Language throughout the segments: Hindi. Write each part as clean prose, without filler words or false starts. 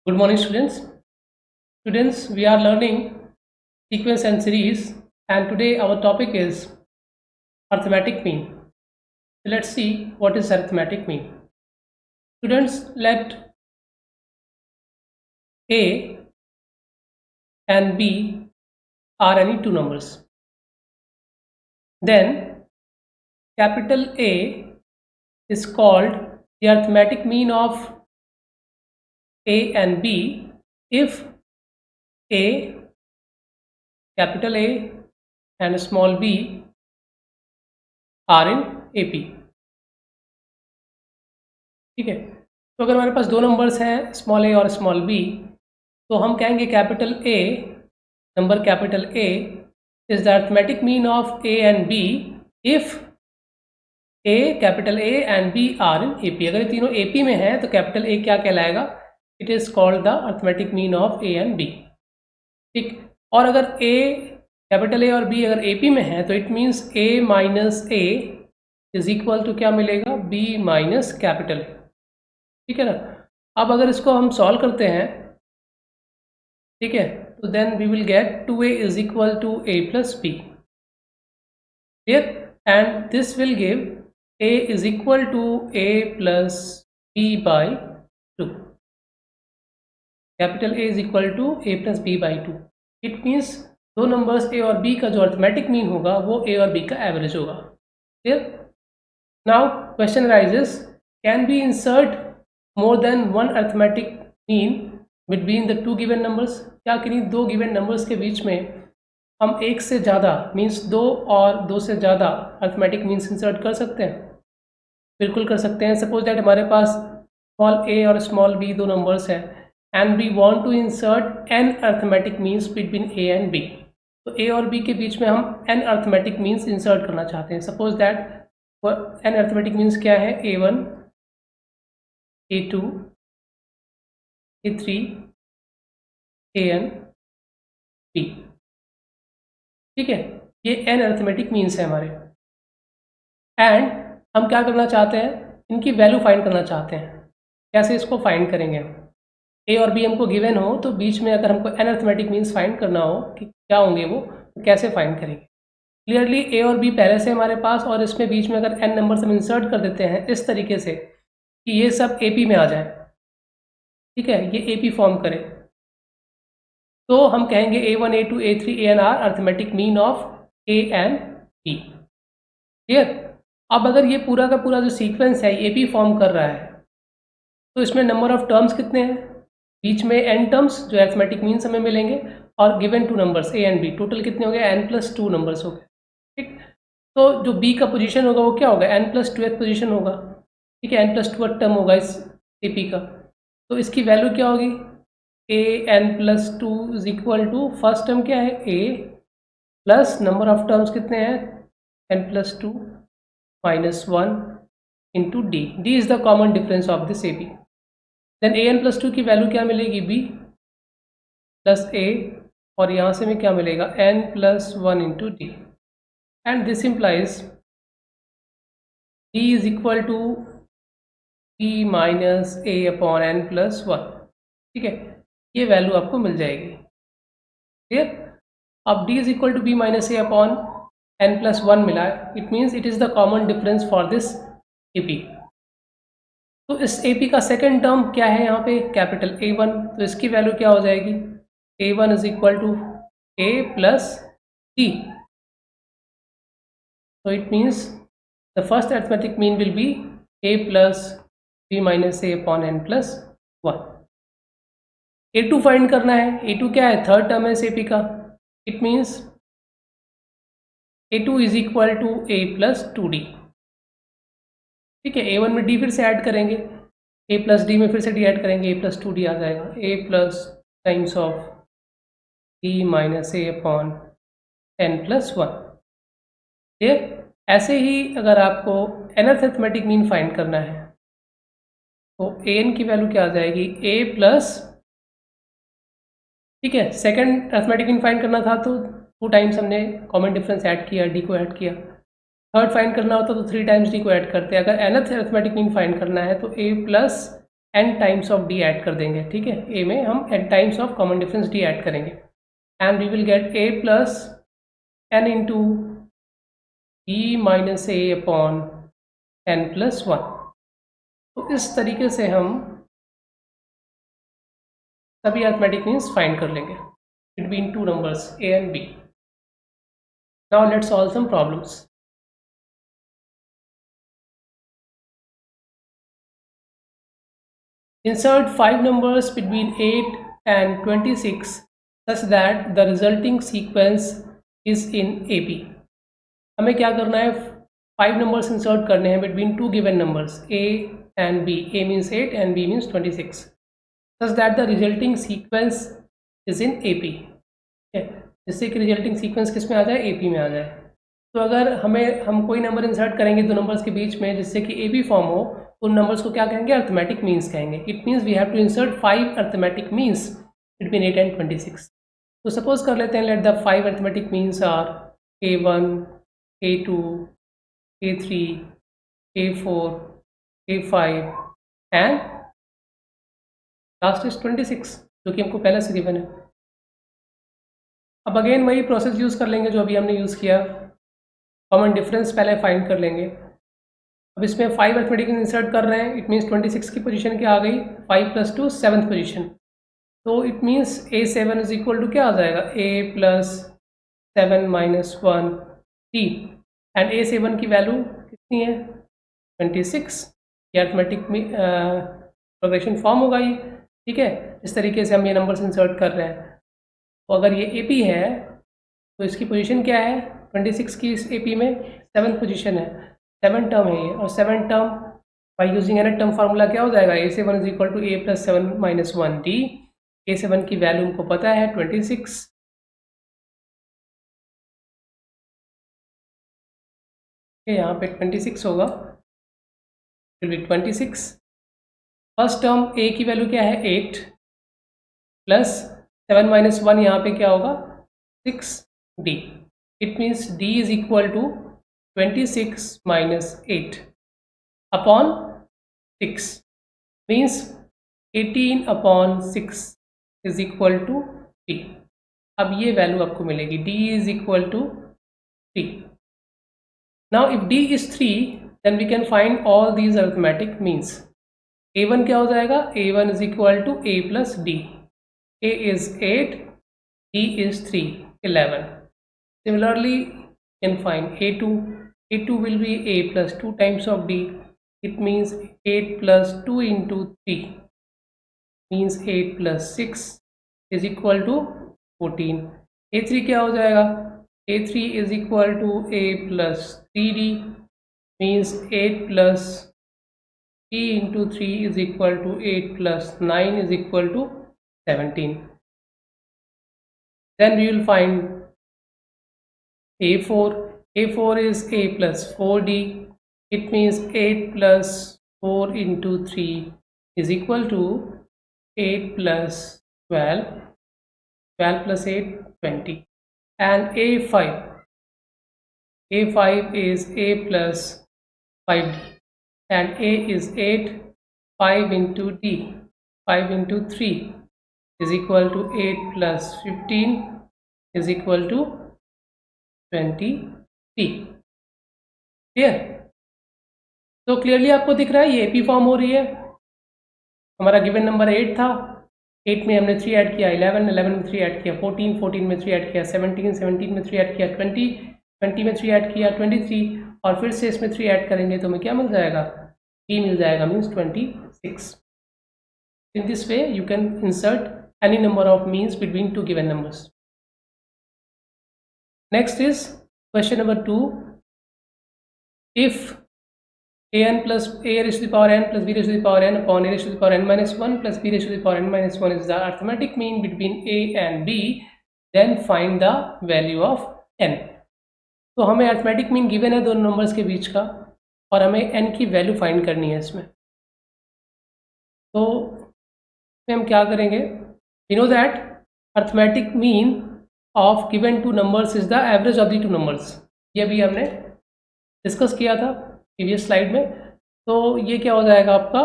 Good morning, students. Students, we are learning sequence and series, and today our topic is arithmetic mean. So let's see what is arithmetic mean. Students, let A and B are any two numbers. Then capital A is called the arithmetic mean of A and B if A, capital A and small b are in AP. ठीक है, तो अगर हमारे पास दो नंबर्स हैं स्मॉल ए और स्मॉल बी, तो हम कहेंगे capital A, number capital A is the arithmetic mean of A and B if A, capital A and B are in AP. अगर ये तीनों एपी में है तो कैपिटल ए क्या कहलाएगा? It is called the arithmetic mean of A and B. ठीक, और अगर ए, कैपिटल ए और बी अगर एपी में है तो it means A minus A is equal to क्या मिलेगा? B minus capital A. ठीक है ना। अब अगर इसको हम सॉल्व करते हैं, ठीक है, तो then we will get 2a is equal to a plus B. Clear? And this will give a is equal to a plus B by 2। Capital A is equal to a plus B by 2। It means दो नंबर्स a और b का जो अरिथमेटिक मीन होगा वो a और b का एवरेज होगा। Clear? Now question rises, can be insert more than one arithmetic mean between the two given numbers? क्या किन्हीं दो गिवन नंबर्स के बीच में हम एक से ज़्यादा मीन्स दो और दो से ज़्यादा अरिथमेटिक मीन्स इंसर्ट कर सकते हैं? बिल्कुल कर सकते हैं। सपोज दैट हमारे पास स्मॉल ए और स्मॉल बी दो नंबर्स हैं and we want to insert an arithmetic means between A and B. तो ए और बी के बीच में हम एन अरिथमेटिक मीन्स इंसर्ट करना चाहते हैं। Suppose that an arithmetic means क्या है? A1, A2, A3, AN, B। ठीक है, ये n अरिथमेटिक मीन्स है हमारे। एंड हम क्या करना चाहते हैं? इनकी वैल्यू फाइंड करना चाहते हैं। कैसे इसको फाइंड करेंगे? ए और बी हमको गिवन हो तो बीच में अगर हमको n अरिथमेटिक मीन्स फाइंड करना हो कि क्या होंगे वो, तो कैसे फाइंड करेंगे? क्लियरली ए और बी पहले से हमारे पास, और इसमें बीच में अगर n नंबर्स हम इंसर्ट कर देते हैं इस तरीके से कि ये सब AP में आ जाए। ठीक है, ये AP फॉर्म करे तो हम कहेंगे A1, A2, A3, AN are arithmetic mean of A and B। Clear? अब अगर ये पूरा का पूरा जो सीक्वेंस है AP फॉर्म कर रहा है तो इसमें नंबर ऑफ टर्म्स कितने हैं? बीच में n टर्म्स जो अरिथमेटिक मीन्स हमें मिलेंगे और given to numbers A and B, total कितने हो गए? n+2 नंबर्स हो गए। ठीक, तो जो B का पोजीशन होगा वो क्या होगा? n+2th पोजीशन होगा। ठीक है, n+2 टर्म होगा इस AP का, तो इसकी वैल्यू क्या होगी? an+2 is equal to, first term क्या है? A plus number of terms कितने हैं? n+2 minus 1 into D. D is the common difference of this AP। Then an+2 की वैल्यू क्या मिलेगी? B प्लस A, और यहाँ से में क्या मिलेगा? n+1 into D. And this implies D is equal to B minus A upon n+1। ठीक है, ये वैल्यू आपको मिल जाएगी। क्लियर? अब D is equal to B minus A upon n+1 मिला है, it means it is the common difference for this AP। तो इस AP का सेकेंड टर्म क्या है यहाँ पे? कैपिटल A1, तो इसकी वैल्यू क्या हो जाएगी? A1 is equal to A plus D। तो it means the first arithmetic mean will be A plus B minus A upon n+1। A2 find करना है। A2 क्या है? थर्ड टर्म है इस AP का। It means A2 is equal to A plus 2D। ठीक है, A1 में D फिर से ऐड करेंगे, A प्लस D में फिर से D ऐड करेंगे, A प्लस 2D आ जाएगा। A plus times of D minus A upon n+1। ठीक, ऐसे ही अगर आपको nth अरिथमेटिक मीन फाइंड करना है तो an की वैल्यू क्या आ जाएगी? A प्लस, ठीक है, सेकंड अरिथमेटिक मीन फाइंड करना था तो 2 टाइम्स हमने कॉमन डिफरेंस ऐड किया, D को ऐड किया। थर्ड फाइंड करना होता तो 3 टाइम्स D को ऐड करते हैं। अगर nth अरिथमेटिक मीन फाइंड करना है तो A plus n times of d add कर देंगे, ठीक है। a में हम n times of common difference d add करेंगे and we will get a plus n into d minus a upon n plus 1। तो इस तरीके से हम सभी अरिथमेटिक मीन्स फाइंड कर लेंगे between two numbers a and b। Now let's solve some problems. Insert 5 numbers between 8 and 26 such that the resulting sequence is in AP। हमें क्या करना है, 5 numbers insert करने हैं between two given numbers A and B। A means 8 and B means 26 such that the resulting sequence is in AP, जिससे कि रिजल्टिंग सीक्वेंस किस में आ जाए, AP में आ जाए। तो अगर हम कोई नंबर इंसर्ट करेंगे दो नंबर्स के बीच में जिससे कि AP फॉर्म हो, उन नंबर्स को क्या कहेंगे, अर्थमेटिक मीन्स कहेंगे। It means we have to insert 5 arithmetic means between 8 and 26। तो सपोज कर लेते हैं, let the 5 arithmetic means are A1, A2, A3, A4, A5 and last is 26 जो कि हमको पहले से गिवन है। अब अगेन वही प्रोसेस यूज़ कर लेंगे जो अभी हमने यूज़ किया, कॉमन डिफरेंस पहले फाइंड कर लेंगे। अब इसमें 5 अर्थमेटिक इंसर्ट कर रहे हैं, इट मीन्स 26 की पोजीशन क्या आ गई, 5 + 2 7th पोजीशन। तो it means A7 is equal to क्या आ जाएगा, A + 7 - 1 D एंड A7 की वैल्यू कितनी है, 26। ये अर्थमेटिक प्रोग्रेशन फॉर्म होगा ये, ठीक है। इस तरीके से हम ये नंबर्स इंसर्ट कर रहे हैं। तो अगर ये AP है तो इसकी पोजीशन क्या है, 26 की इस AP में 7th पोजीशन है, 7 टर्म है ये, और 7 term by using n term formula क्या हो जाएगा, A7 is equal to A + 7 - 1 D। A7 की वैल्यू हमको पता है 26, यहाँ पे 26 होगा, फिर भी 26। फर्स्ट टर्म A की वैल्यू क्या है, 8 प्लस 7 - 1 यहाँ पे क्या होगा, 6D। It means D is equal to 26 - 8 upon 6 means 18 upon 6 is equal to D। अब ये वैल्यू आपको मिलेगी, D is equal to 3। Now if D is 3 then we can find all these arithmetic means. A1 क्या हो जाएगा, A1 is equal to A + D। A is 8, D is 3, 11. Similarly, you can find A2. A2 will be A + 2 times of D. It means 8 + 2 into 3 means 8 + 6 is equal to 14. A3 क्या हो जाएगा, A3 is equal to A + 3D means 8 + 3 into 3 is equal to 8 + 9 is equal to 17. Then we will find A4. A4 is A + 4D. It means 8 + 4 into 3 is equal to 8 + 12. 12 + 8, 20. And A5. A5 is A + 5D. And A is 8. 5 into D. 5 into 3 is equal to 8 + 15 is equal to 20T। Clear? तो क्लियरली आपको दिख रहा है ये AP फॉर्म हो रही है। हमारा गिवन नंबर 8 था, 8 में हमने 3 ऐड किया 11, 11 में 3 ऐड किया 14, 14 में 3 ऐड किया 17, 17 में 3 ऐड किया 20, 20 में 3 ऐड किया 23, और फिर से इसमें 3 ऐड करेंगे तो हमें क्या मिल जाएगा, T मिल जाएगा, means 26। In this way you can insert any number of means between two given numbers. Next is question number 2. If an plus a raised to the power n plus b raised to the power n upon a raised to the power n minus 1 plus b raised to the power n minus 1 is the arithmetic mean between a and b, then find the value of n. तो हमें अरिथमेटिक मीन गिवन है दोनों नंबर्स के बीच का, और हमें n की वैल्यू फाइंड करनी है इसमें। तो हम क्या करेंगे, we know that arithmetic mean of given two numbers is the average of the two numbers। ये भी हमने डिस्कस किया था प्रीवियस स्लाइड में। तो ये क्या हो जाएगा आपका,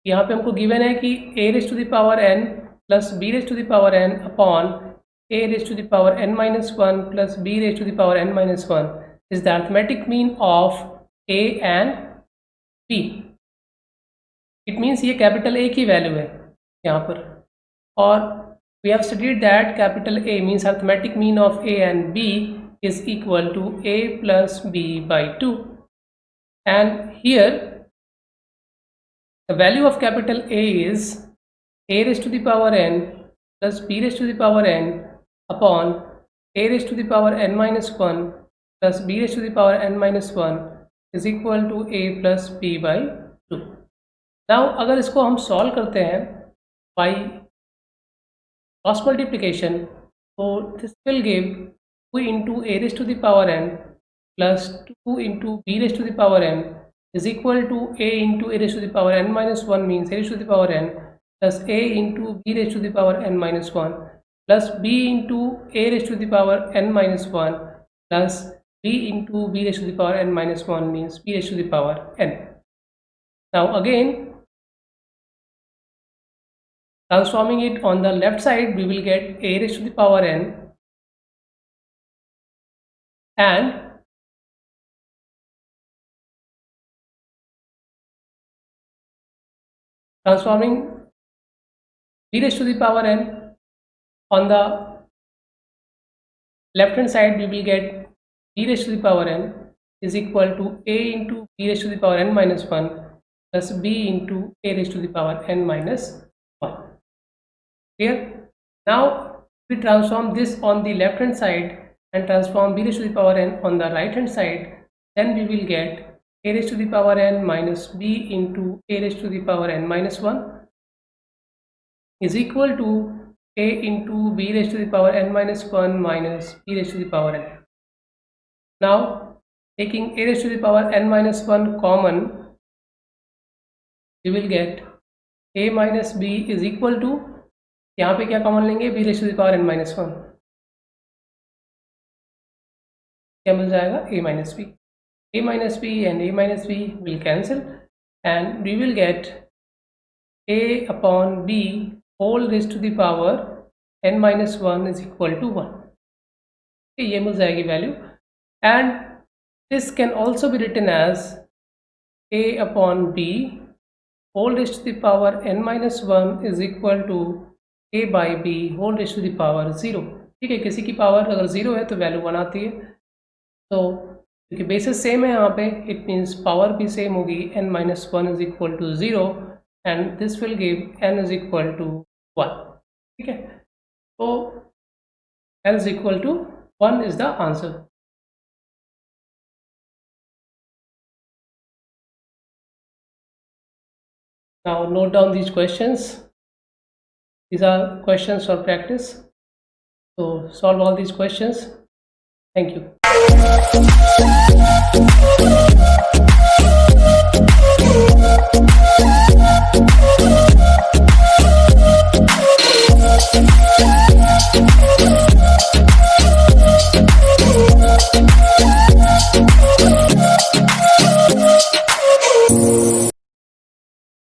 यहाँ पे हमको गिवन है कि a raise to the power n plus b raise to the power n upon a raise to the power n minus one plus b raise to the power n minus one is the arithmetic mean of a and b। It means ये कैपिटल A की वैल्यू है यहाँ पर, और we have studied that capital A means arithmetic mean of A and B is equal to a plus b by 2, and here the value of capital A is a raised to the power n plus b raised to the power n upon a raised to the power n minus 1 plus b raised to the power n minus 1 is equal to a plus b by 2. Now अगर इसको हम सॉल्व करते हैं by cross multiplication, so this will give 2 into a raised to the power n plus 2 into b raised to the power n is equal to a into a raised to the power n minus 1 means a raised to the power n plus a into b raised to the power n minus 1 plus b into a raised to the power n minus 1 plus b into b raised to the power n minus 1 means b raised to the power n. Now again, transforming it on the left side, we will get a raised to the power n and transforming b raised to the power n on the left hand side, we will get b raised to the power n is equal to a into b raised to the power n minus 1 plus b into a raised to the power n minus 1. Clear? Now we transform this on the left hand side and transform b raised to the power n on the right hand side, then we will get a raised to the power n minus b into a raised to the power n minus 1 is equal to a into b raised to the power n minus 1 minus b raised to the power n. Now taking a raised to the power n minus 1 common, we will get a minus b is equal to, यहाँ पे क्या कॉमन लेंगे, b raised to the power n minus 1, क्या मिल जाएगा, a minus b. a minus b and a minus b will cancel and we will get a upon b whole raised to the power n minus 1 is equal to 1. ये मिल जाएगी value, and this can also be written as a upon b whole raised to the power n minus 1 is equal to a by b whole raised to the power 0. ठीक है, किसी की पावर अगर 0 है तो वैल्यू 1 आती है, तो क्योंकि बेसिस सेम है यहाँ पे, इट मीन्स पावर भी सेम होगी, n minus 1 is equal to 0 and this will give n is equal to 1. ठीक है, तो n is equal to 1 is the answer. Now note down these questions. These are questions for practice. So solve all these questions. Thank you.